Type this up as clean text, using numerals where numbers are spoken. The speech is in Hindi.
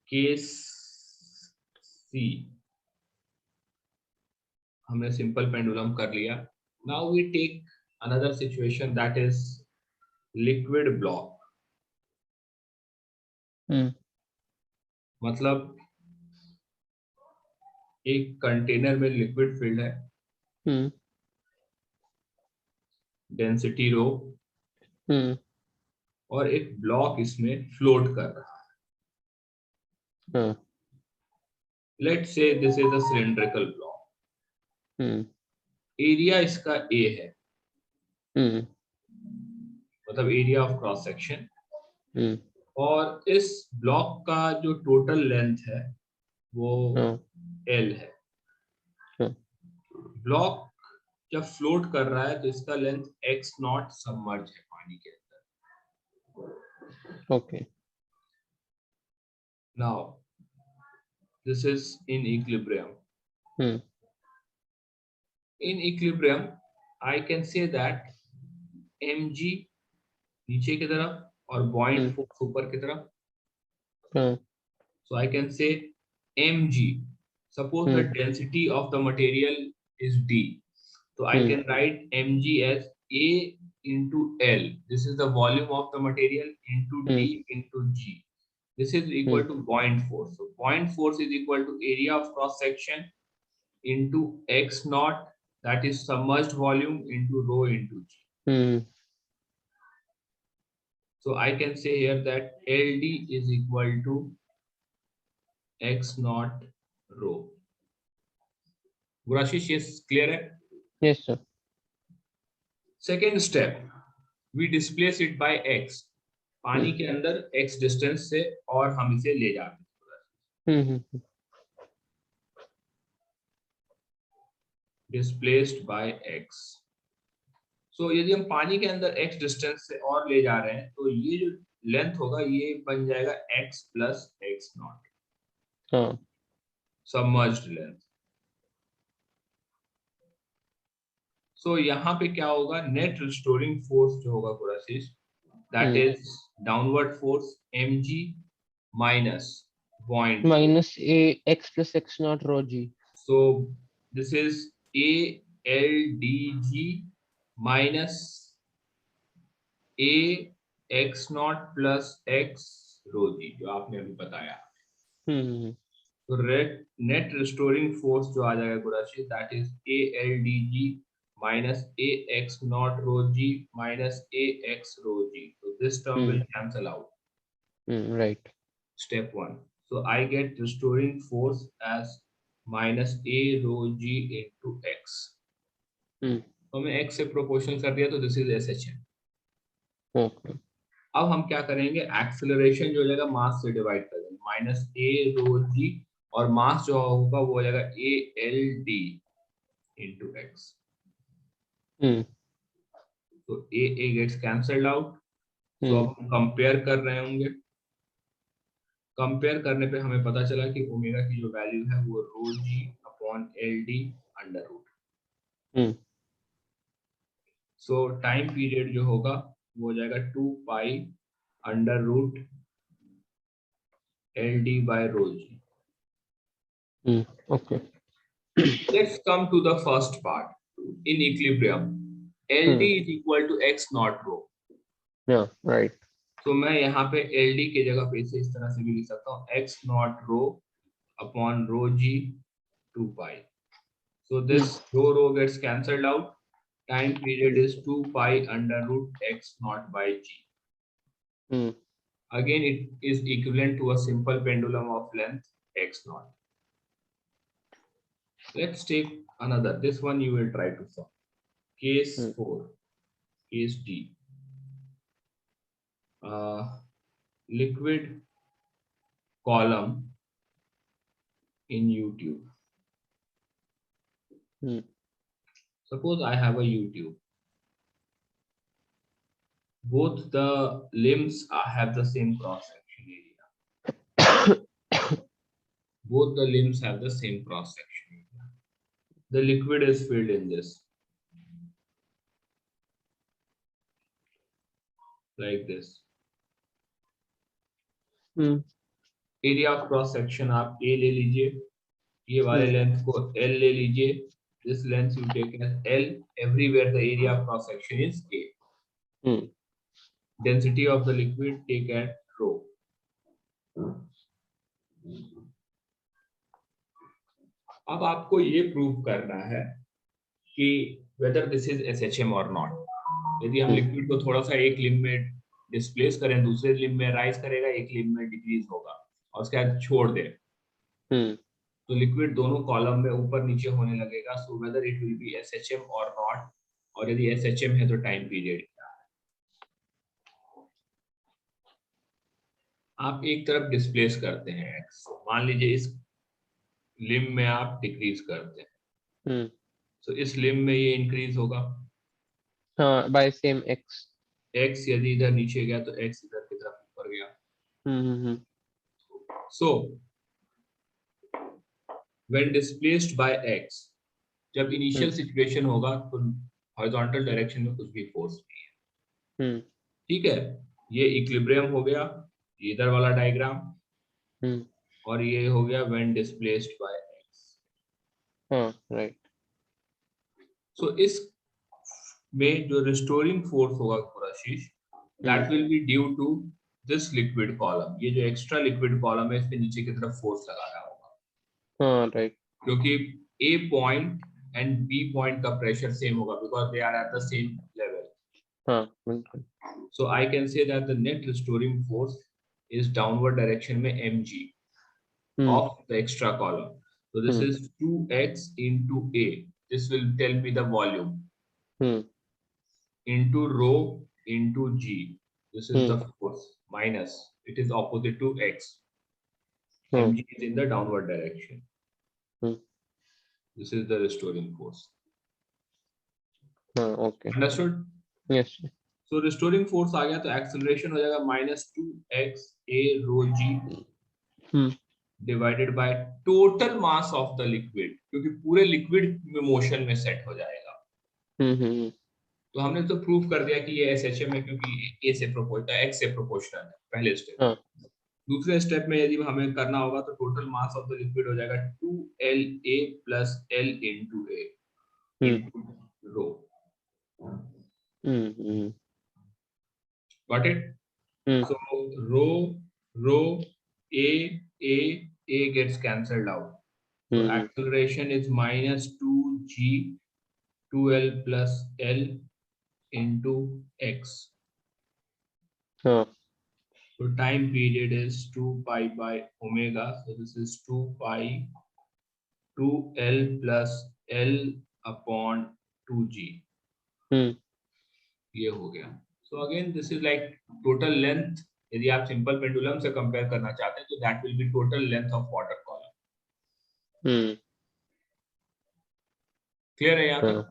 केस सी हमने सिंपल पेंडुलम कर लिया. Now we take another situation that is liquid block. मतलब एक कंटेनर में लिक्विड फील्ड है, डेंसिटी रो, और एक ब्लॉक इसमें फ्लोट कर रहा है. Let's say this is a cylindrical block. Area इसका ए है, मतलब एरिया ऑफ क्रॉस सेक्शन. और इस ब्लॉक का जो टोटल लेंथ है वो एल है. ब्लॉक जब फ्लोट कर रहा है तो इसका लेंथ एक्स नॉट सबमर्ज है पानी के अंदर. Okay. Now this is in equilibrium. In equilibrium, I can say that mg नीचे की तरफ और buoyant force ऊपर की तरफ. So I can say mg. Suppose the density of the material is d. So I can write mg as a into L. This is the volume of the material into d into g. This is equal to buoyant force. So buoyant force is equal to area of cross section into x naught, that is submerged volume, into rho into g. So I can say here that LD is equal to x naught rho. Gurashish, yes, clear hai? Yes sir. Second step, we displace it by x. पानी के अंदर x distance से और हम इसे ले जाते हैं. Displaced by x. So यदि हम पानी के अंदर x डिस्टेंस से और ले जा रहे हैं तो ये जो लेंथ होगा ये बन जाएगा x plus x naught, submerged length. So यहाँ पे क्या होगा, नेट रिस्टोरिंग फोर्स जो होगा गुराशीष, that is downward force mg minus buoyant minus a x plus x naught rho g. So this is a l d g minus a x not plus x रो जी, जो आपने अभी बताया. तो नेट रिस्टोरिंग फोर्स जो आ जाएगा गुराशी, that is A L D G minus A X naught rho G minus A X rho G. तो this term will cancel out. Right. Step 1. So I get restoring force as minus a rho g into x. तो मैं x से प्रोपोर्शनल कर दिया तो this is S H M. अब हम क्या करेंगे, एक्सेलरेशन जो हो जाएगा मास से डिवाइड कर देंगे, माइनस ए रो जी, और मास जो होगा वो हो जाएगा ए एल डी इंटू एक्स. तो ए गेट्स कैंसल्ड आउट. तो अब हम कंपेयर कर रहे होंगे. कंपेयर करने पे हमें पता चला कि ओमेगा की जो वैल्यू है वो rho G upon L D under root. So time period जो होगा वो हो जाएगा 2 pi under root L D by rho G. Okay. Let's come to the first part. In equilibrium, LD is equal to x naught rho. Yeah, right. तो मैं यहाँ पे LD की जगह पे इसे इस तरह से भी लिख सकता हूँ, x naught rho upon rho g 2 pi. So this rho gets cancelled out. Time period is 2 pi under root x naught by g. Again, it is equivalent to a simple pendulum of length x naught. Let's take another. This one you will try to solve. Case 4. Case D. Liquid column in U-tube. Suppose I have a U-tube. Both the limbs have the same cross-section area. Both the limbs have the same cross-section area. The liquid is filled in this. Like this. Area of cross section आप ए ले लीजिए, ये वाले लेंथ को एल ले लीजिए, this length you take as L, everywhere the area of cross section is A, density of the liquid take at rho. अब आपको ये प्रूव करना है कि वेदर दिस इज एसएचएम और नॉट। यदि हम लिक्विड को थोड़ा सा एक लिम्ब में डिस्प्लेस करें, दूसरे लिम्ब में राइज करेगा, एक लिम्ब में डिक्रीज होगा, और उसके बाद छोड़ दें, तो लिक्विड दोनों कॉलम में ऊपर नीचे होने लगेगा। So whether it will be SHM और नॉट, और यदि एसएचएम है तो टाइम पीरियड क्या है। आप एक तरफ डिस्प्लेस करते हैं एक्स, मान लीजिए इस लिम्ब में आप डिक्रीज करते हैं, तो इस लिम्ब में ये इंक्रीज होगा, हाँ, बाय सेम एक्स। एक्स यदि इधर नीचे गया तो एक्स इधर की तरफ ऊपर गया। So when displaced by x, जब इनिशियल सिचुएशन होगा तो हॉरिजॉन्टल डायरेक्शन में कुछ भी फोर्स नहीं है। ठीक है, ये इक्विलिब्रियम हो गया, ये इधर वाला डायग्राम, और ये हो गया व्हेन डिस्प्लेस्ड बाय एक्स। हाँ, राइट। सो इस में जो रिस्टोरिंग फोर्स होगा पूराशीष, that will be due to this liquid column. ये जो एक्स्ट्रा लिक्विड कॉलम है, इस पे नीचे की तरफ फोर्स लगाया होगा। हाँ, राइट। क्योंकि A point and B point का प्रेशर सेम होगा, because they are at the same level. हाँ, बिल्कुल। So I can say that the net restoring force is downward direction में mg of the extra column. So this is 2x into a. This will tell me the volume. Into rho into g. This is the force minus. It is opposite to x. Mg is in the downward direction. This is the restoring force. Okay. Understood? Yes. So restoring force आ गया तो acceleration हो जाएगा -2x a rho g divided by total mass of the liquid, क्योंकि पूरे लिक्विड में मोशन में सेट हो जाएगा। तो हमने तो प्रूव कर दिया कि ये एसएचएम है, क्योंकि ए से प्रोपोर्शनल, एक्स से प्रोपोर्शनल है, पहले स्टेप। दूसरे स्टेप में यदि हमें करना होगा तो total mass of the liquid हो जाएगा 2LA plus L into A into rho। Got it? So rho A gets cancelled out. So acceleration is -2g 2L plus L into x. So time period is 2 pi by omega. So this is 2 pi 2L plus L upon 2g. ये हो गया। So again this is like total length। यदि आप सिंपल पेंडुलम से कंपेयर करना चाहते हैं तो that will be total length of water column। Clear है यहाँ तक?